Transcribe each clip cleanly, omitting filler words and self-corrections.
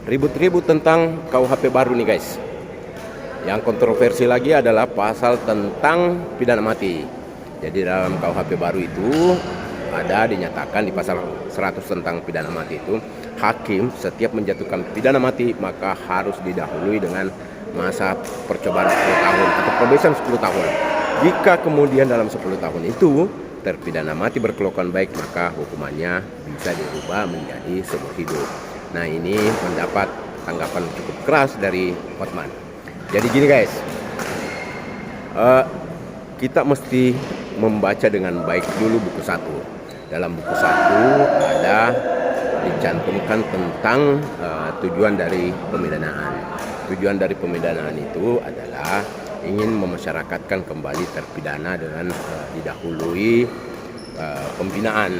ribut-ribut tentang KUHP baru nih guys. Yang kontroversi lagi adalah pasal tentang pidana mati. Jadi dalam KUHP baru itu ada dinyatakan di pasal 100 tentang pidana mati itu, hakim setiap menjatuhkan pidana mati maka harus didahului dengan masa percobaan 10 tahun atau probation 10 tahun. Jika kemudian dalam 10 tahun itu terpidana mati berkelakuan baik, maka hukumannya bisa dirubah menjadi seumur hidup. Nah, ini mendapat tanggapan cukup keras dari Hotman. Jadi gini guys, kita mesti membaca dengan baik dulu buku 1. Dalam buku 1 ada dicantumkan tentang tujuan dari pemidanaan. Tujuan dari pemidanaan itu adalah ingin memasyarakatkan kembali terpidana dengan didahului pembinaan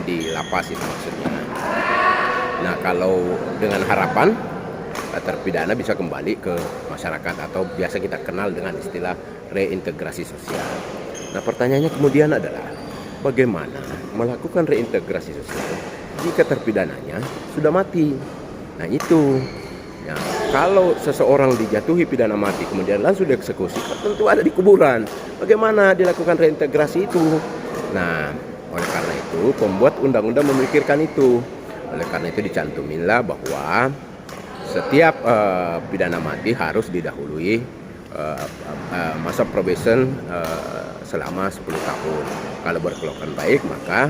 di lapas itu maksudnya. Nah, kalau dengan harapan terpidana bisa kembali ke masyarakat atau biasa kita kenal dengan istilah reintegrasi sosial. Nah, pertanyaannya kemudian adalah bagaimana melakukan reintegrasi sosial jika terpidananya sudah mati? Nah, itu. Nah, kalau seseorang dijatuhi pidana mati kemudian langsung dieksekusi, tentu ada di kuburan. Bagaimana dilakukan reintegrasi itu? Nah, oleh karena itu pembuat undang-undang memikirkan itu. Oleh karena itu dicantuminlah bahwa setiap pidana mati harus didahului masa probation selama 10 tahun. Kalau berkelakuan baik maka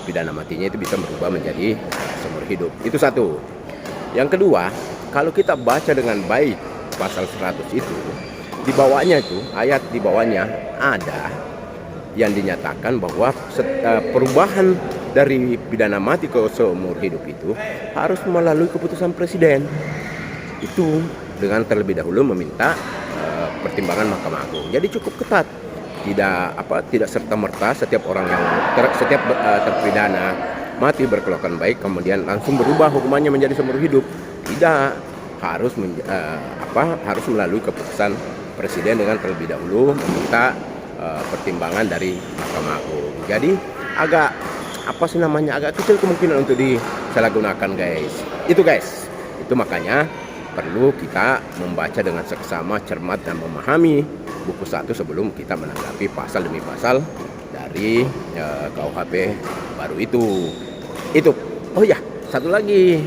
pidana matinya itu bisa berubah menjadi seumur hidup. Itu satu. Yang kedua, kalau kita baca dengan baik pasal 100 itu, di bawahnya itu, ayat di bawahnya ada yang dinyatakan bahwa perubahan dari pidana mati ke seumur hidup itu harus melalui keputusan presiden. Itu dengan terlebih dahulu meminta pertimbangan Mahkamah Agung. Jadi cukup ketat. Tidak serta-merta setiap orang yang terpidana mati berkelakuan baik kemudian langsung berubah hukumannya menjadi seumur hidup. Tidak, harus harus melalui keputusan presiden dengan terlebih dahulu meminta pertimbangan dari Mahkamah Agung. Jadi agak agak kecil kemungkinan untuk disalahgunakan guys. Itu guys. Itu makanya perlu kita membaca dengan seksama, cermat dan memahami buku 1 sebelum kita menanggapi pasal demi pasal dari KUHP baru itu. Oh ya, satu lagi.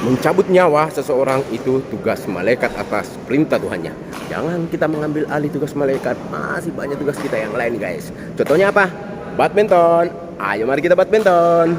Mencabut nyawa seseorang itu tugas malaikat atas perintah Tuhannya. Jangan kita mengambil alih tugas malaikat. Masih banyak tugas kita yang lain guys. Contohnya apa? Badminton. Ayo mari kita badminton.